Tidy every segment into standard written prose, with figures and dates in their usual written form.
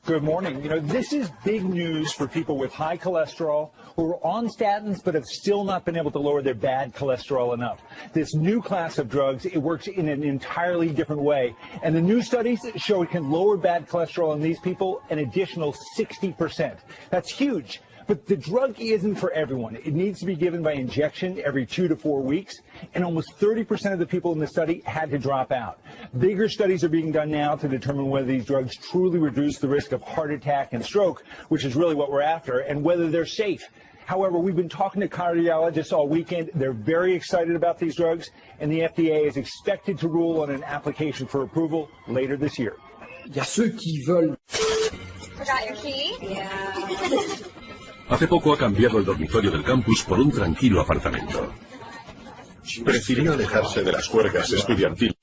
Good morning. You know, this is big news for people with high cholesterol who are on statins but have still not been able to lower their bad cholesterol enough. This new class of drugs, it works in an entirely different way. And the new studies show it can lower bad cholesterol in these people an additional 60%. That's huge. But the drug isn't for everyone. It needs to be given by injection every 2 to 4 weeks, and almost 30% of the people in the study had to drop out. Bigger studies are being done now to determine whether these drugs truly reduce the risk of heart attack and stroke, which is really what we're after, and whether they're safe. However, we've been talking to cardiologists all weekend. They're very excited about these drugs, and the FDA is expected to rule on an application for approval later this year. Il y a ceux qui veulent. Forgot your key? Yeah. Hace poco ha cambiado el dormitorio del campus por un tranquilo apartamento. Prefirió alejarse de las juergas estudiantiles.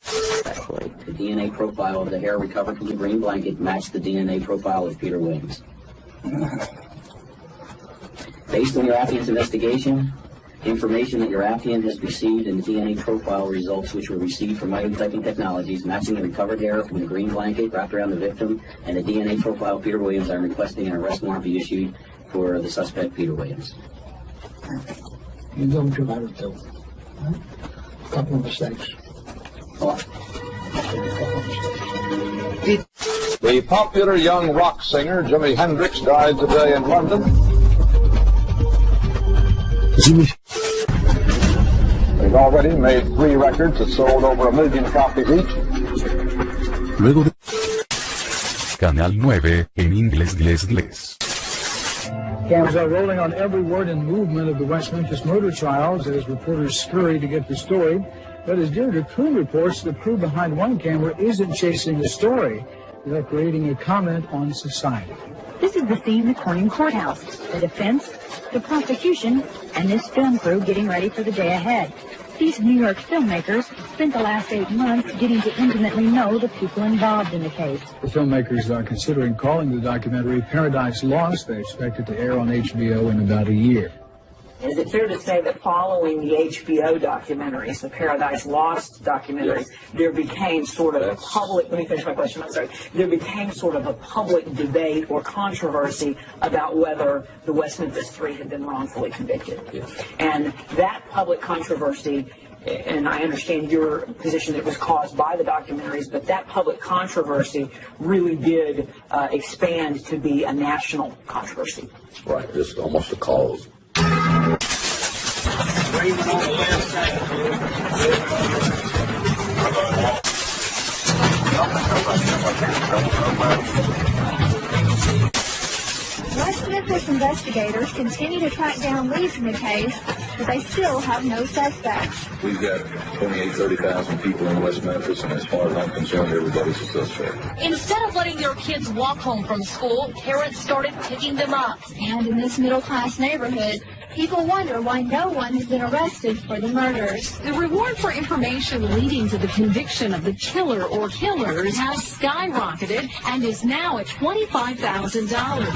The DNA profile of the hair recovered from the green blanket matched the DNA profile of Peter Williams. Based on your Affian's investigation, information that your Affian has received and the DNA profile results which were received from myotyping technologies matching the recovered hair from the green blanket wrapped around the victim and the DNA profile of Peter Williams, I'm requesting an arrest warrant be issued for the suspect, Peter Williams. You don't do that too. A couple of mistakes. The popular young rock singer Jimi Hendrix died today in London. They've already made 3 records that sold over 1 million copies each. Luego de Canal 9 en inglés. Cameras are rolling on every word and movement of the West Memphis murder trials as reporters scurry to get the story. But as Deirdre Kuhn reports, the crew behind one camera isn't chasing the story. They're creating a comment on society. This is the scene in the Corning courthouse. The defense, the prosecution, and this film crew getting ready for the day ahead. These New York filmmakers spent the last 8 months getting to intimately know the people involved in the case. The filmmakers are considering calling the documentary Paradise Lost. They expect it to air on HBO in about a year. Is it fair to say that following the HBO documentaries, the Paradise Lost documentaries, there became sort of a public, let me finish my question, I'm sorry, there became sort of a public debate or controversy about whether the West Memphis Three had been wrongfully convicted. Yes. And that public controversy, and I understand your position that it was caused by the documentaries, but that public controversy really did expand to be a national controversy. Right, just almost a cause. West Memphis investigators continue to track down leads in the case, but they still have no suspects. We've got 30,000 people in West Memphis, and as far as I'm concerned, everybody's a suspect. Instead of letting their kids walk home from school, parents started picking them up. And in this middle-class neighborhood, people wonder why no one has been arrested for the murders. The reward for information leading to the conviction of the killer or killers has skyrocketed and is now at $25,000.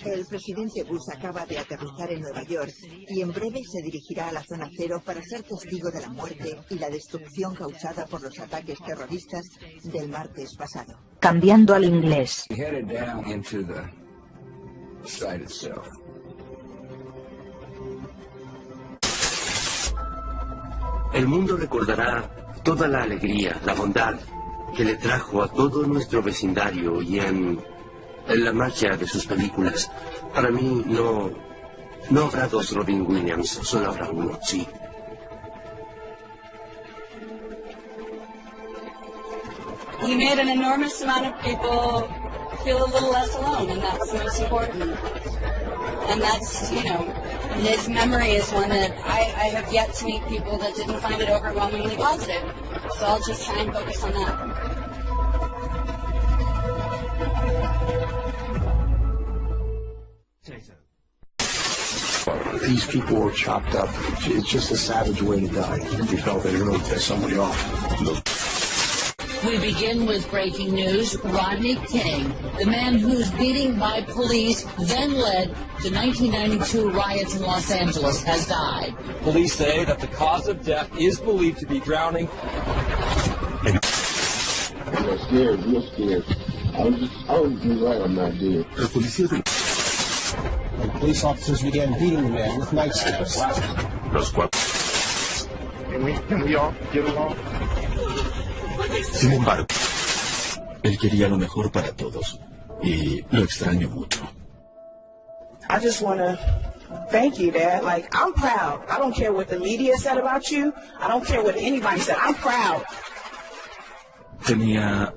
El presidente Bush acaba de aterrizar en Nueva York y en breve se dirigirá a la zona cero para ser testigo de la muerte y la destrucción causada por los ataques terroristas del martes pasado. Cambiando al inglés. El mundo recordará toda la alegría, la bondad que le trajo a todo nuestro vecindario y en la marcha de sus películas. Para mí no habrá 2 Robin Williams, solo habrá uno, sí. He made an enormous amount of people feel a little less alone, and that's most important. And that's, you know, his memory is one that I have yet to meet people that didn't find it overwhelmingly positive. So I'll just try and focus on that. These people were chopped up. It's just a savage way to die. You felt that you're going to piss somebody off. We begin with breaking news. Rodney King, the man whose beating by police then led to 1992 riots in Los Angeles, has died. Police say that the cause of death is believed to be drowning. I'm scared, real scared. I was just right, I'm not dead. When police officers began beating the man with nightsticks. Can we all get along? Sin embargo, él quería lo mejor para todos y lo extraño mucho. I just want to thank you, Dad. Like, I'm proud. I don't care what the media said about you. I don't care what anybody said. I'm proud. Tenía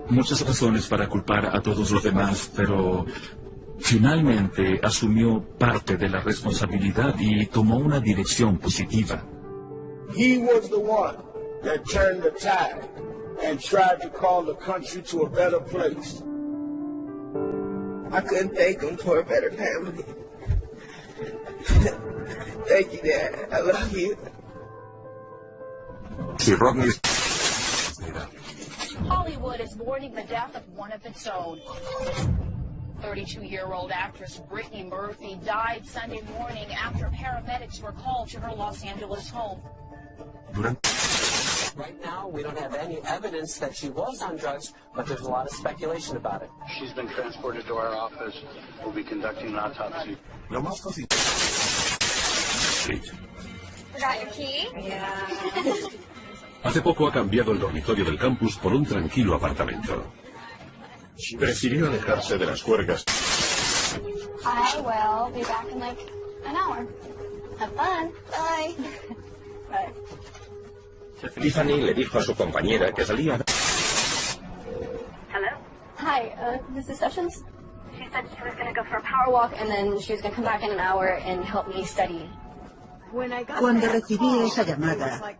muchas razones para culpar a todos los demás, pero finalmente asumió parte de la responsabilidad y tomó una dirección positiva. He was the one that turned the tide and tried to call the country to a better place. I couldn't thank him for a better family. Thank you, Dad. I love you. Si Rodney... Hollywood is mourning the death of one of its own. 32-year-old actress Brittany Murphy died Sunday morning after paramedics were called to her Los Angeles home. Right now, we don't have any evidence that she was on drugs, but there's a lot of speculation about it. She's been transported to our office. We'll be conducting an autopsy. Lo más fácil. Forgot your key? Yeah. Hace poco ha cambiado el dormitorio del campus por un tranquilo apartamento. Prefirió alejarse de las juergas. I will be back in like an hour. Have fun. Bye. Bye. Tiffany le dijo a su compañera que salía. Hello? Hi, this is Sessions. She said she was going to go for a power walk and then she was going to come back in an hour and help me study. Cuando recibí esa llamada,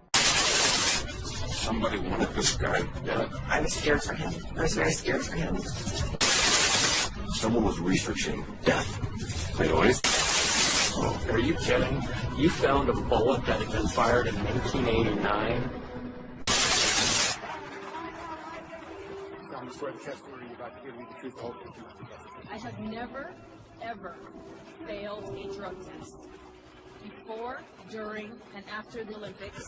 Somebody wanted this guy dead. I was scared for him. I was very scared for him. Someone was researching death. Pero es... Oh, are you kidding? You found a bullet that had been fired in 1989? I have never, ever failed a drug test. Before, during, and after the Olympics,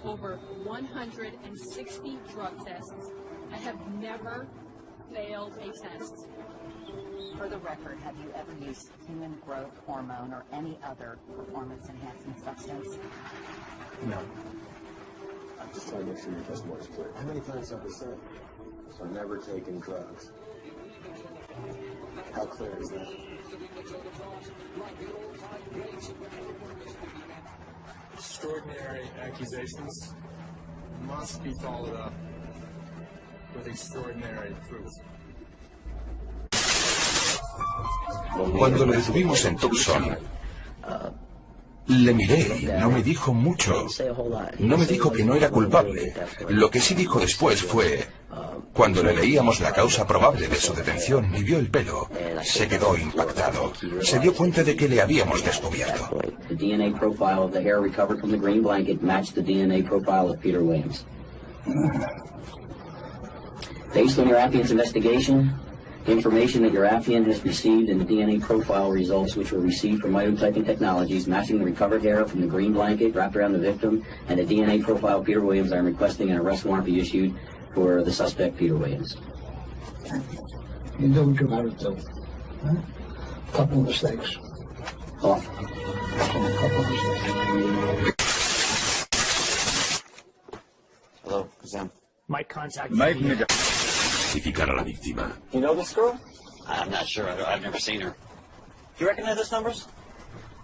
over 160 drug tests. I have never failed a test. For the record, have you ever used human growth hormone or any other performance-enhancing substance? No. I'm just trying to make sure your testimony is clear. How many times have I said? So I've never taken drugs. How clear is that? Extraordinary accusations must be followed up with extraordinary proof. Cuando le detuvimos en Tucson, le miré y no me dijo mucho. No me dijo que no era culpable. Lo que sí dijo después fue, cuando le leíamos la causa probable de su detención y vio el pelo, se quedó impactado. Se dio cuenta de que le habíamos descubierto. The DNA profile of the hair recovered from the green blanket matched the DNA profile of Peter Williams. Based on your affiant's investigation, information that your affiant has received and the DNA profile results which were received from mitotyping technologies matching the recovered hair from the green blanket wrapped around the victim and the DNA profile of Peter Williams, I am requesting an arrest warrant be issued for the suspect, Peter Williams. You know what you're about to do. Huh? A couple of mistakes. Off. A couple of mistakes. Hello, Sam. Mike contact. Mike identificar a la víctima. You know this girl? I'm not sure. I've never seen her. You recognize those numbers?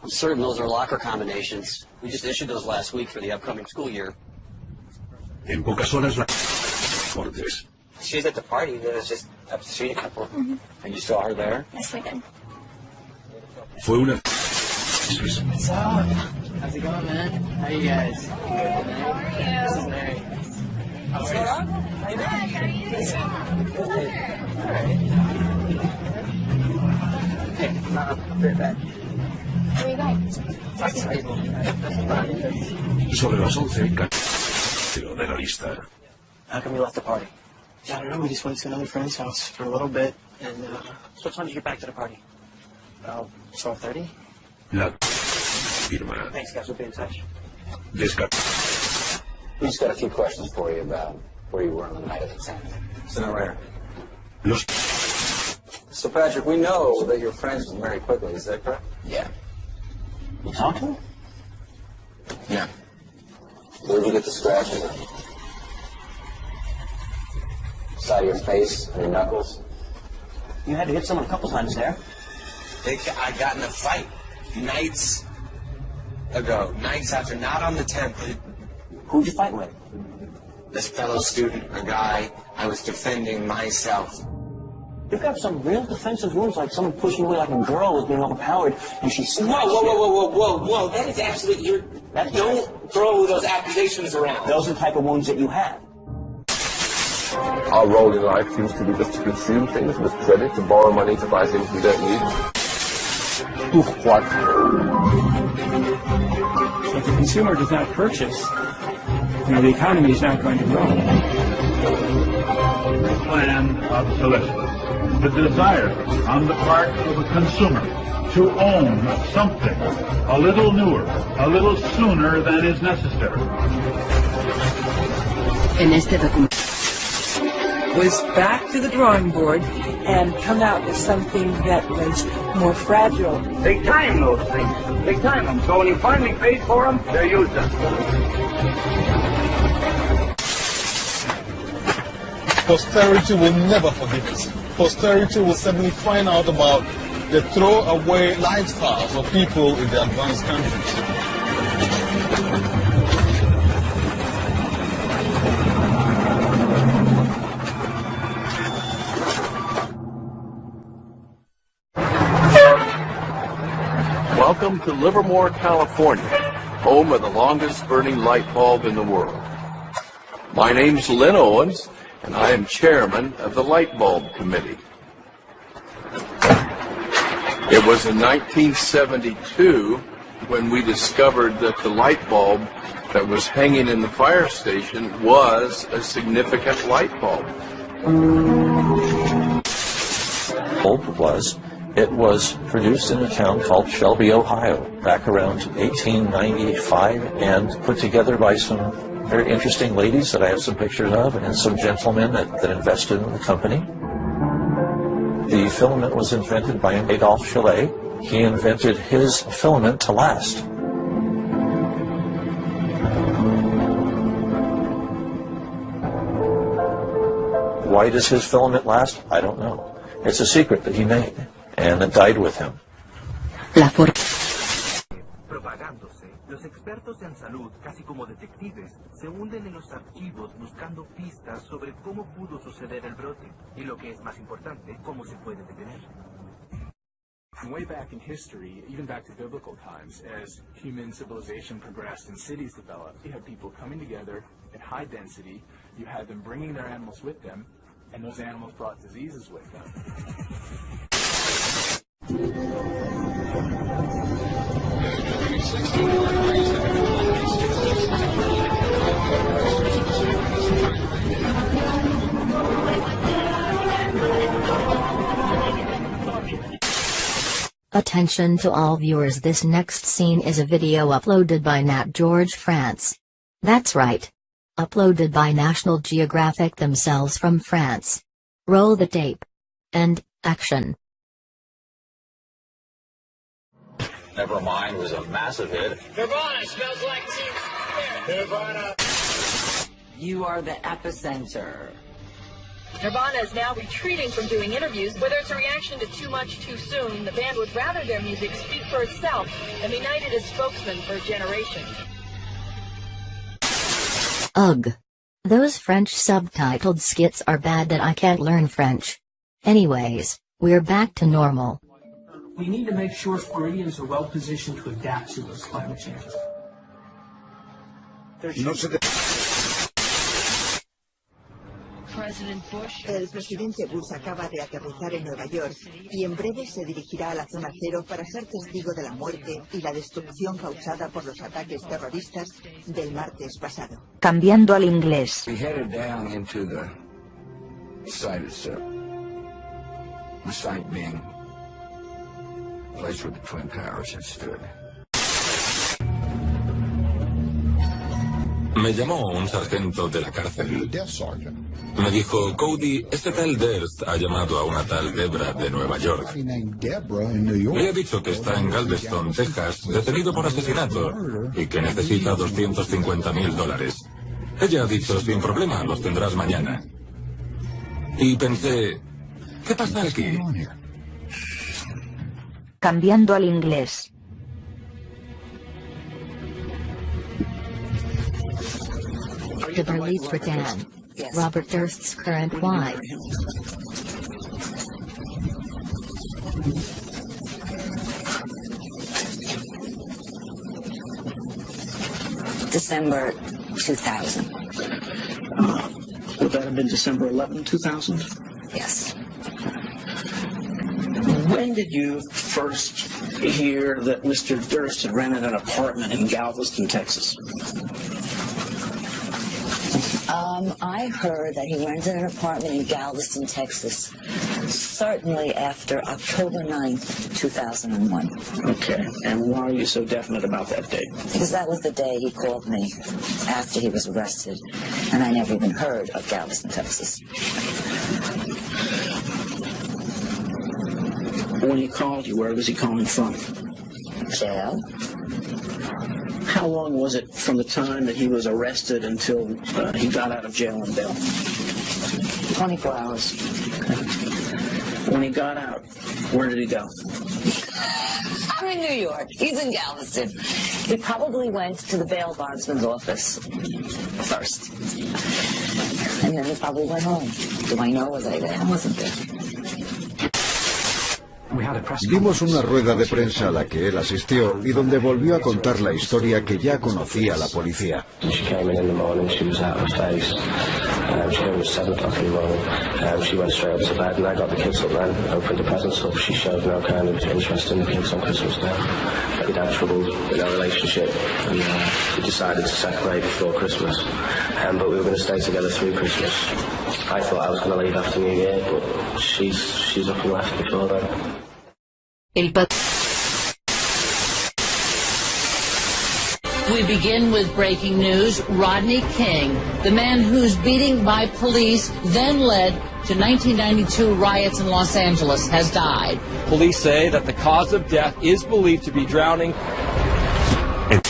I'm certain those are locker combinations. We just issued those last week for the upcoming school year. En pocas horas la... Cortes. She's at the party that was just up the street. And you saw her there? Yes, we did. Fue una... What's up? How's it going, man? How you guys? Good, man. How are you? This is Mary. What's going on? How you doing? All right. Hey, I'll be right back. Where are you going? Sobre las 11, pero de la lista. How come you left the party? Yeah, I don't know. We just went to another friend's house for a little bit, and So what time did you get back to the party? about 12:30. La firma. Thanks, guys. We'll be in touch. We just got a few questions for you about where you were on the night of the 10th. Send it right here. Los So, Patrick, we know that you're friends with Mary Quigley. Is that correct? Yeah. You talked to her? Yeah. Where did you get the scratches? Side of your face and your knuckles? You had to hit someone a couple times there. I got in a fight nights ago. Nights after, not on the 10th. Who'd you fight with? This fellow student, a guy, I was defending myself. You've got some real defensive wounds, like someone pushing away like a girl was being overpowered, and she smashed Whoa. That is absolutely, don't throw those accusations around. Those are the type of wounds that you have. Our role in life seems to be just to consume things with credit, to borrow money to buy things we don't need. What? So if the consumer does not purchase, the economy is not going to grow. Plan obsolescence. The desire on the part of a consumer to own something a little newer, a little sooner than is necessary. En este documento was back to the drawing board and come out with something that was more fragile. They time those things. They time them. So when you finally paid for them, they're useless. Posterity will never forgive us. Posterity will suddenly find out about the throwaway lifestyles of people in the advanced countries. Welcome to Livermore, California, home of the longest burning light bulb in the world. My name's Lynn Owens, and I am chairman of the Light Bulb Committee. It was in 1972 when we discovered that the light bulb that was hanging in the fire station was a significant light bulb. It was produced in a town called Shelby, Ohio, back around 1895, and put together by some very interesting ladies that I have some pictures of, and some gentlemen that invested in the company. The filament was invented by Adolphe Chalet. He invented his filament to last. Why does his filament last? I don't know. It's a secret that he made, and it died with him. Propagándose, los expertos en salud, casi como detectives, se hunden en los archivos buscando pistas sobre cómo pudo suceder el brote y, lo que es más importante, cómo se puede detener. From way back in history, even back to biblical times, as human civilization progressed and cities developed, you had people coming together at high density, you had them bringing their animals with them, and those animals brought diseases with them. Attention to all viewers, this next scene is a video uploaded by Nat George France. That's right. Uploaded by National Geographic themselves from France. Roll the tape. And, action. Nevermind was a massive hit. Nirvana smells like Teen Spirit. Nirvana. You are the epicenter. Nirvana is now retreating from doing interviews. Whether it's a reaction to Too Much Too Soon, the band would rather their music speak for itself than be knighted as spokesman for a generation. Ugh. Those French subtitled skits are bad that I can't learn French. Anyways, we're back to normal. We need to make sure Floridians are well positioned to adapt to those climate changes. El presidente Bush acaba de aterrizar en Nueva York y en breve se dirigirá a la zona cero para ser testigo de la muerte y la destrucción causada por los ataques terroristas del martes pasado. Cambiando al inglés. We headed down into the site itself. The site being the place where the Twin Towers had stood. Me llamó un sargento de la cárcel. Me dijo, Cody, este tal Durst ha llamado a una tal Debra de Nueva York. Le he dicho que está en Galveston, Texas, detenido por asesinato y que necesita $250,000. Ella ha dicho, sin problema, los tendrás mañana. Y pensé, ¿qué pasa aquí? Cambiando al inglés. The Berlitz Redan, Robert Durst's current wife. December 2000. Would that have been December 11, 2000? Yes. When did you first hear that Mr. Durst had rented an apartment in Galveston, Texas? I heard that he rented an apartment in Galveston, Texas, certainly after October 9th, 2001. Okay, and why are you so definite about that date? Because that was the day he called me after he was arrested, and I never even heard of Galveston, Texas. When he called you, where was he calling from? Jail. How long was it from the time that he was arrested until he got out of jail on bail? 24 hours. Okay. When he got out, where did he go? I'm in New York. He's in Galveston. He probably went to the bail bondsman's office first. And then he probably went home. Do I know? Was I there? I wasn't there. Vimos una rueda de prensa a la que él asistió y donde volvió a contar la historia que ya conocía la policía. She came in the morning, she was out of face. She came at 7 o'clock in the morning. She went straight up to bed and I got the kids up then, opened the presents up. She showed no kind of interest in the kids on Christmas Day. We'd had trouble in our relationship and we decided to separate before Christmas. But we were going to stay together through Christmas. I thought I was going to leave after New Year, but she's up and left before then. We begin with breaking news. Rodney King, the man whose beating by police then led to 1992 riots in Los Angeles, has died. Police say that the cause of death is believed to be drowning. I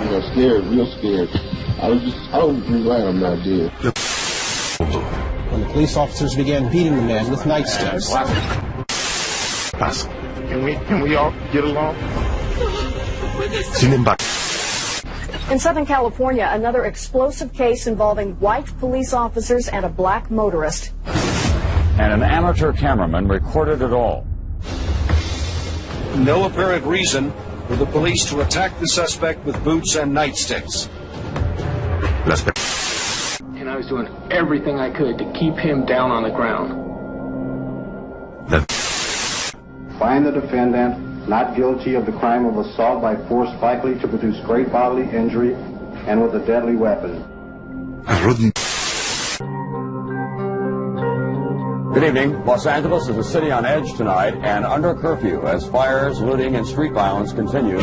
got scared, real scared. I was glad I'm not dead. When the police officers began beating the man with nightsticks. Can we all get along? In Southern California, another explosive case involving white police officers and a black motorist. And an amateur cameraman recorded it all. No apparent reason for the police to attack the suspect with boots and nightsticks. And I was doing everything I could to keep him down on the ground. Find the defendant not guilty of the crime of assault by force likely to produce great bodily injury and with a deadly weapon. Good evening. Los Angeles is a city on edge tonight and under curfew as fires, looting, and street violence continue.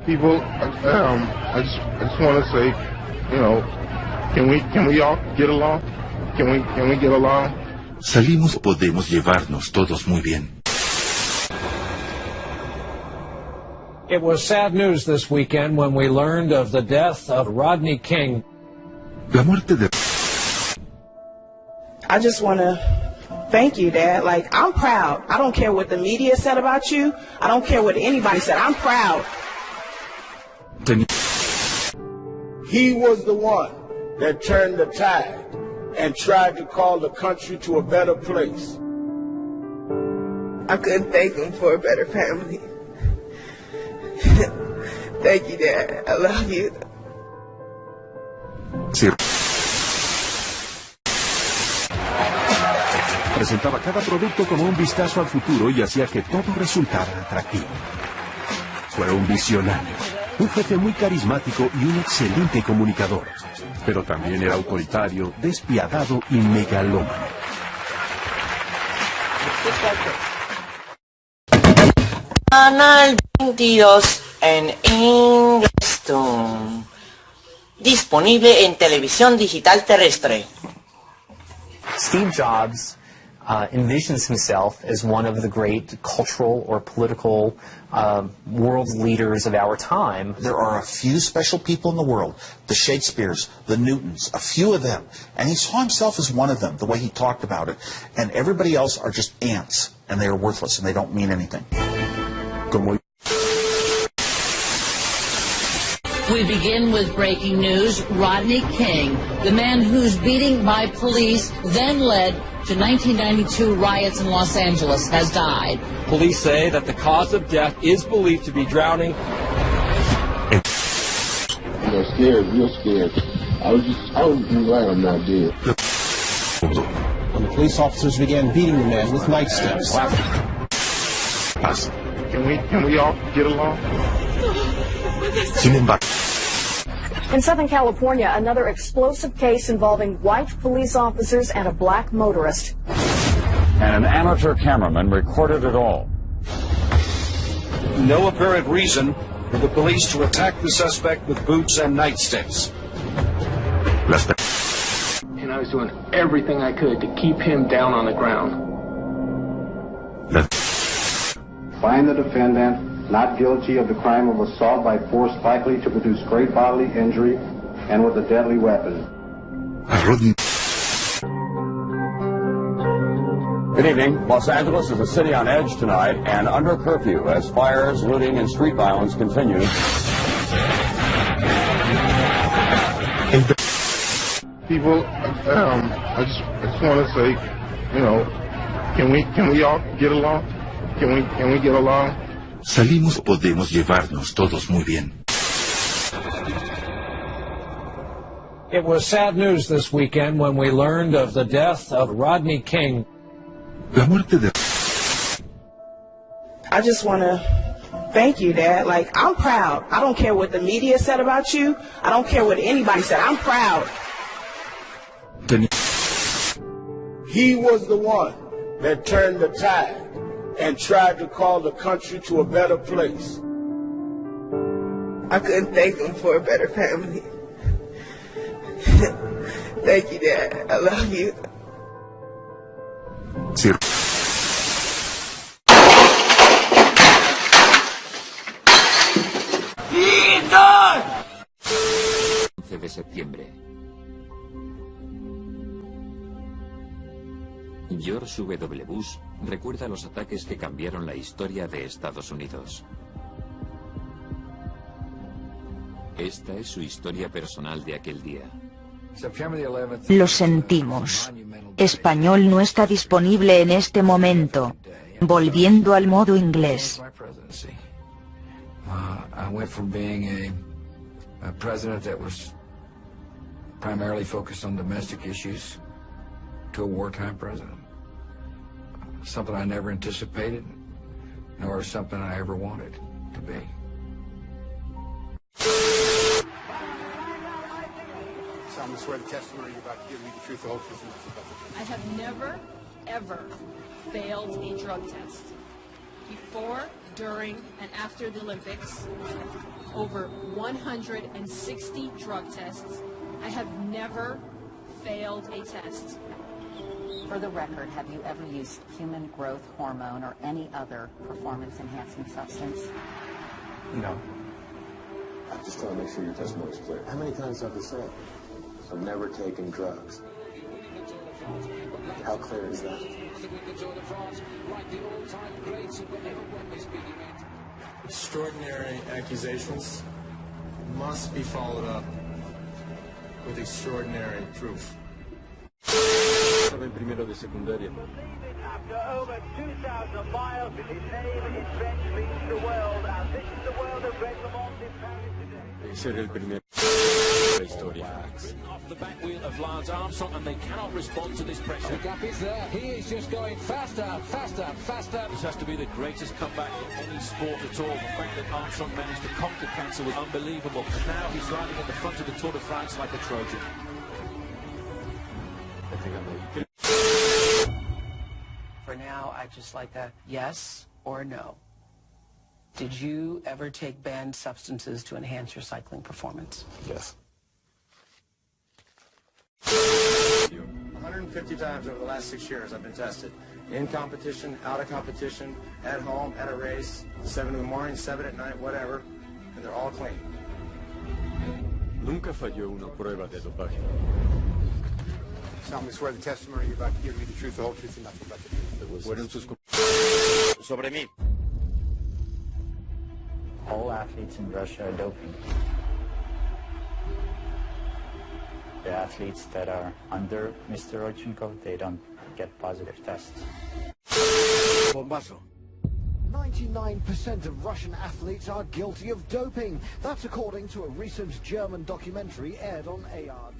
People, I just want to say, you know, can we all get along? Can we get along? Salimos, podemos llevarnos todos muy bien. It was sad news this weekend when we learned of the death of Rodney King. La muerte de... I just want to thank you, Dad. Like, I'm proud. I don't care what the media said about you. I don't care what anybody said. I'm proud. He was the one that turned the tide and tried to call the country to a better place. I couldn't thank him for a better family. Thank you, Dad. I love you. Presentaba cada producto como un vistazo al futuro y hacía que todo resultara atractivo. Fue un visionario, un jefe muy carismático y un excelente comunicador. Pero también era autoritario, despiadado y megalómano. Canal 22 en Ingles. Disponible en televisión digital terrestre. Steve Jobs envisions himself as one of the great cultural or political world leaders of our time. There are a few special people in the world, the Shakespeares, the Newtons, a few of them. And he saw himself as one of them, the way he talked about it. And everybody else are just ants, and they are worthless, and they don't mean anything. We begin with breaking news. Rodney King, the man whose beating by police then led to 1992 riots in Los Angeles, has died. Police say that the cause of death is believed to be drowning. Scared, real scared. I was glad I'm not dead. When the police officers began beating the man with nightsticks. Can we all get along? In Southern California, another explosive case involving white police officers and a black motorist. And an amateur cameraman recorded it all. No apparent reason for the police to attack the suspect with boots and nightsticks. And I was doing everything I could to keep him down on the ground. Find the defendant not guilty of the crime of assault by force likely to produce great bodily injury and with a deadly weapon. Good evening. Los Angeles is a city on edge tonight and under curfew as fires, looting, and street violence continue. People, I just want to say, you know, can we all get along? Can we get along? Salimos, podemos llevarnos todos muy bien. It was sad news this weekend when we learned of the death of Rodney King. La muerte de... I just want to thank you, Dad. Like, I'm proud. I don't care what the media said about you. I don't care what anybody said. I'm proud. He was the one that turned the tide and tried to call the country to a better place. I couldn't thank him for a better family. Thank you, Dad. I love you. Sí. 11 de septiembre. George W. Bush recuerda los ataques que cambiaron la historia de Estados Unidos. Esta es su historia personal de aquel día. Lo sentimos. Español no está disponible en este momento. Volviendo al modo inglés. I went from being a president that was primarily focused on domestic issues to a wartime president. Something I never anticipated, nor something I ever wanted to be. I swear the testimony you're about to give me the truth, the whole truth, and nothing but the truth. I have never, ever failed a drug test. Before, during, and after the Olympics, over 160 drug tests. I have never failed a test. For the record, have you ever used human growth hormone or any other performance-enhancing substance? No. I'm just trying to make sure your testimony is clear. How many times do I have to say it? I've never taken drugs. How clear is that? Extraordinary accusations must be followed up with extraordinary proof. Estaba en primero de secundaria to over 2,000 miles. His name is Ben Leads the World, and this is the world of Greg LeMond in Paris today. Ser el primer la historia. Off the back wheel of Lance Armstrong, and they cannot respond to this pressure. The gap is there. He is just going faster, faster, faster. This has to be the greatest comeback in any sport at all. The fact that Armstrong managed to conquer cancer was unbelievable. And now he's riding at the front of the Tour de France like a Trojan. I think I'm For now, I'd just like a yes or no. Did you ever take banned substances to enhance your cycling performance? Yes. 150 times over the last 6 years I've been tested. In competition, out of competition, at home, at a race, 7 in the morning, 7 at night, whatever, and they're all clean. Nunca falló una prueba de dopaje. Solemnly swear the testimony you're about to give me the truth, the whole truth, and nothing but the truth. Fueron sus Sobre mí. All athletes in Russia are doping. The athletes that are under Mr. Rodchenkov, they don't get positive tests. Bombazo. 99% of Russian athletes are guilty of doping. That's according to a recent German documentary aired on ARD.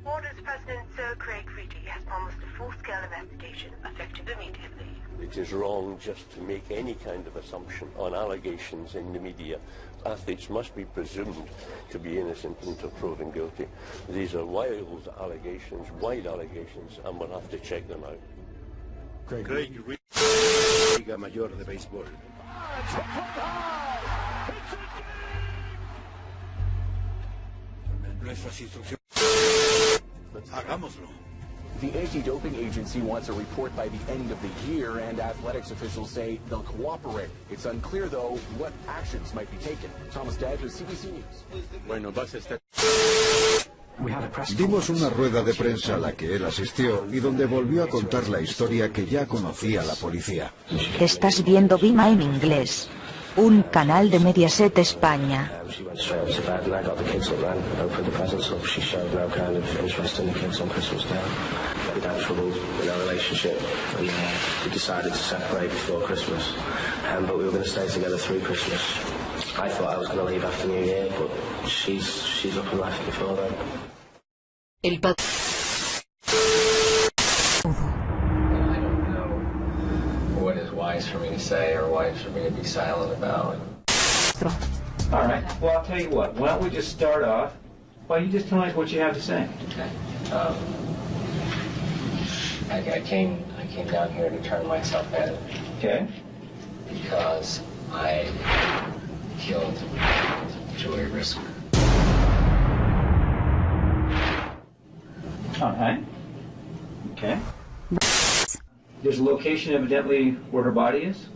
Orders President Sir Craig Ritchie has promised a full-scale investigation effective immediately. It is wrong just to make any kind of assumption on allegations in the media. Athletes must be presumed to be innocent until proven guilty. These are wild allegations, and we'll have to check them out. Craig Ritchie, Liga Mayor de Béisbol. Nuestras instrucciones. Hagámoslo. The anti-doping agency wants a report by the end of the year, and athletics officials say they'll cooperate. It's unclear, though, what actions might be taken. Thomas Dagg with CBC News. Bueno, vas a estar. Dimos una rueda de prensa a la que él asistió y donde volvió a contar la historia que ya conocía la policía. Estás viendo Vima en inglés. Un canal de Mediaset España. El pat what is wise for me to say or wise for me to be silent about. All right. Well, I'll tell you what. Why don't we just start off by you just telling us what you have to say. Okay. I came down here to turn myself in. Okay. Because I killed Joy Risk. All right. Okay. There's a location evidently where her body is?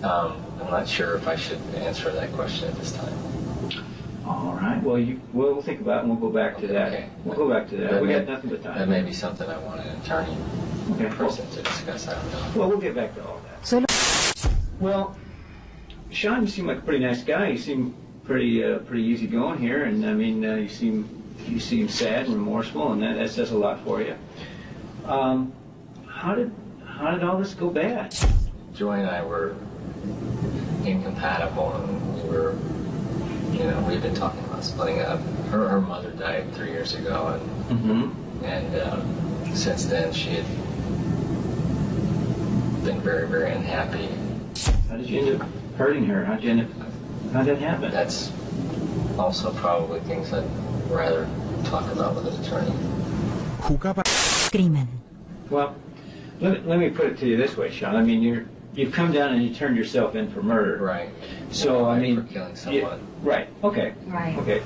I'm not sure if I should answer that question at this time. All right. Well, we'll think about it and we'll go back to that. Okay. We'll go back to that. We got nothing but time. That may be something I want an attorney person to discuss. I don't know. Well, we'll get back to all that. Well, Sean, you seem like a pretty nice guy. You seem pretty easygoing here, and I mean, you seem sad and remorseful, and that says a lot for you. How did all this go bad? Joy and I were incompatible, and we were, we've been talking about splitting up. Her mother died 3 years ago, and since then she had been very, very unhappy. How did you end up hurting her? How'd that happen? That's also probably things I'd rather talk about with an attorney. Crimen. Well, let me put it to you this way, Sean. I mean, you've come down and you turned yourself in for murder. Right. So, I mean... For killing someone. Right. Okay. Right. Okay,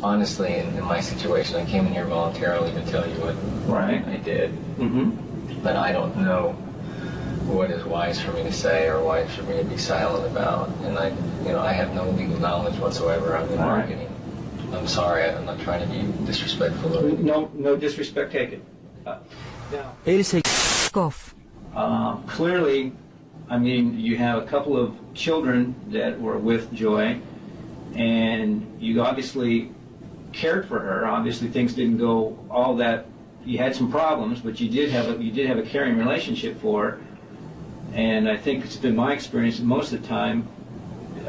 Honestly, in my situation, I came in here voluntarily to tell you what I did. But I don't know what is wise for me to say or wise for me to be silent about. And I have no legal knowledge whatsoever. I'm in marketing. I'm sorry, I'm not trying to be disrespectful. No disrespect taken. Now, clearly, I mean, you have a couple of children that were with Joy, and you obviously cared for her. Obviously, things didn't go all that you had some problems, but you did have a caring relationship for her. And I think it's been my experience that most of the time,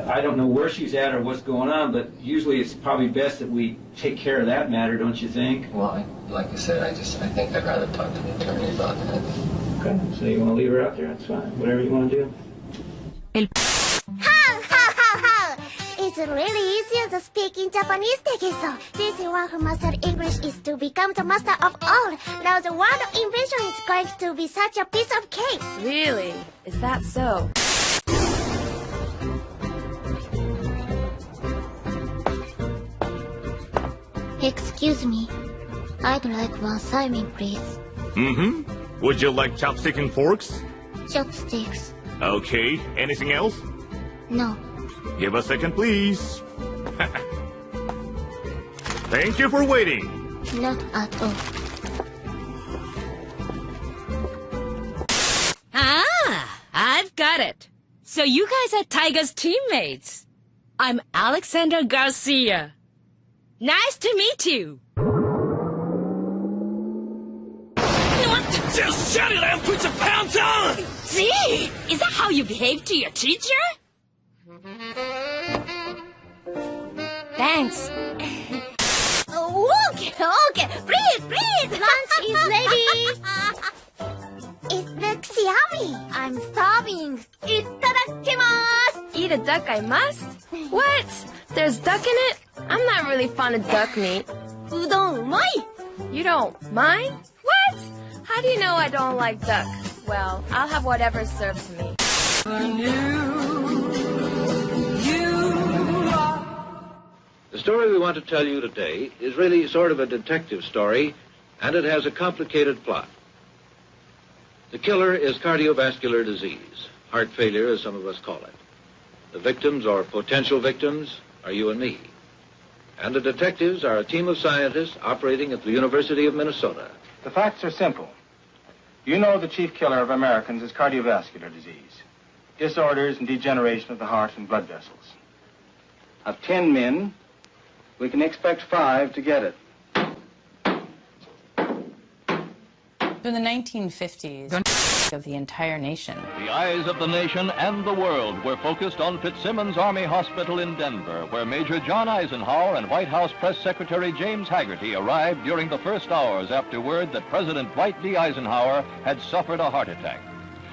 I don't know where she's at or what's going on, but usually it's probably best that we take care of that matter, don't you think? Well, like I said, I think I'd rather talk to the attorney about that. Okay, so you want to leave her out there? That's fine. Whatever you want to do. It's really easier to speak in Japanese, Tegeso. This one who mastered English is to become the master of all. Now the world of invention is going to be such a piece of cake. Really? Is that so? Excuse me. I'd like one Simon, please. Mm-hmm. Would you like chopsticks and forks? Chopsticks. Okay. Anything else? No. Give a second, please. Thank you for waiting. Not at all. Ah, I've got it. So you guys are Tiger's teammates. I'm Alexander Garcia. Nice to meet you. Just shut it and put your pants on! Gee, is that how you behave to your teacher? Thanks. Okay. Please. Lunch is ready. It looks yummy. I'm starving. Itadakimasu. Eat a duck, I must? What? There's duck in it? I'm not really fond of duck meat. Udon umai. You don't mind? What? How do you know I don't like duck? Well, I'll have whatever's served to me. The story we want to tell you today is really sort of a detective story, and it has a complicated plot. The killer is cardiovascular disease, heart failure as some of us call it. The victims or potential victims are you and me. And the detectives are a team of scientists operating at the University of Minnesota. The facts are simple. You know the chief killer of Americans is cardiovascular disease, disorders and degeneration of the heart and blood vessels. Of 10 men, we can expect 5 to get it. In the 1950s, of the entire nation. The eyes of the nation and the world were focused on Fitzsimmons Army Hospital in Denver, where Major John Eisenhower and White House Press Secretary James Haggerty arrived during the first hours after word that President Dwight D. Eisenhower had suffered a heart attack.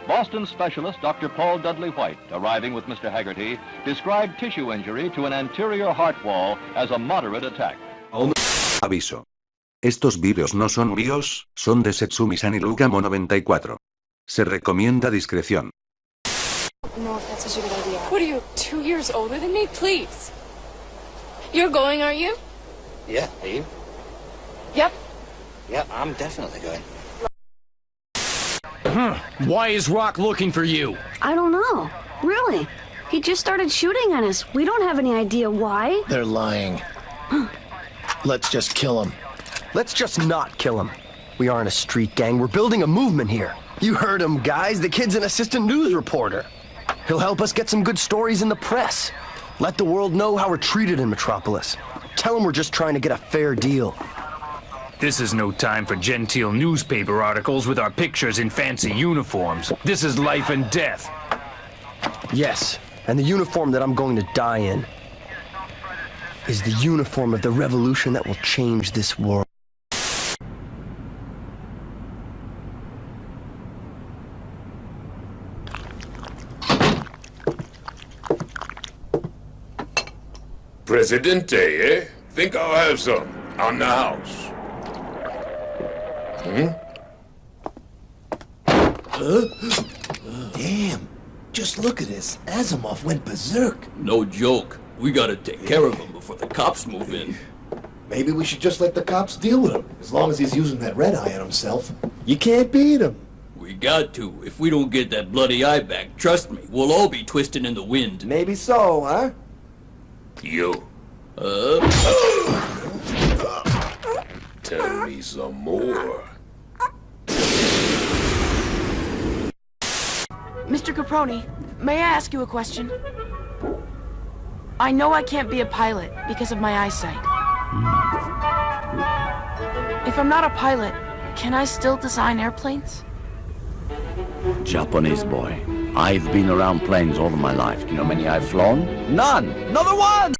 Boston specialist Dr. Paul Dudley White, arriving with Mr. Haggerty, described tissue injury to an anterior heart wall as a moderate attack. Aviso. Estos vídeos no son míos, son de Setsumi-san y Lugamo 94. Se recomienda discreción. No, if that's such a good idea. What are you, 2 years older than me? Please. You're going, aren't you? Yeah, are you? Yep. Yeah, I'm definitely going. Why is Rock looking for you? I don't know. Really. He just started shooting at us. We don't have any idea why. They're lying. Let's just kill him. Let's just not kill him. We aren't a street gang. We're building a movement here. You heard him, guys. The kid's an assistant news reporter. He'll help us get some good stories in the press. Let the world know how we're treated in Metropolis. Tell him we're just trying to get a fair deal. This is no time for genteel newspaper articles with our pictures in fancy uniforms. This is life and death. Yes, and the uniform that I'm going to die in is the uniform of the revolution that will change this world. Presidente, eh? Think I'll have some on the house. Damn. Just look at this. Asimov went berserk. No joke. We gotta take care of him before the cops move in. Maybe we should just let the cops deal with him, as long as he's using that red eye on himself. You can't beat him. We got to. If we don't get that bloody eye back, trust me, we'll all be twisting in the wind. Maybe so, huh? You. Tell me some more. Mr. Caproni, may I ask you a question? I know I can't be a pilot because of my eyesight. If I'm not a pilot, Can I still design airplanes? Japanese boy. I've been around planes all of my life. Do you know how many I've flown? None! Not a one!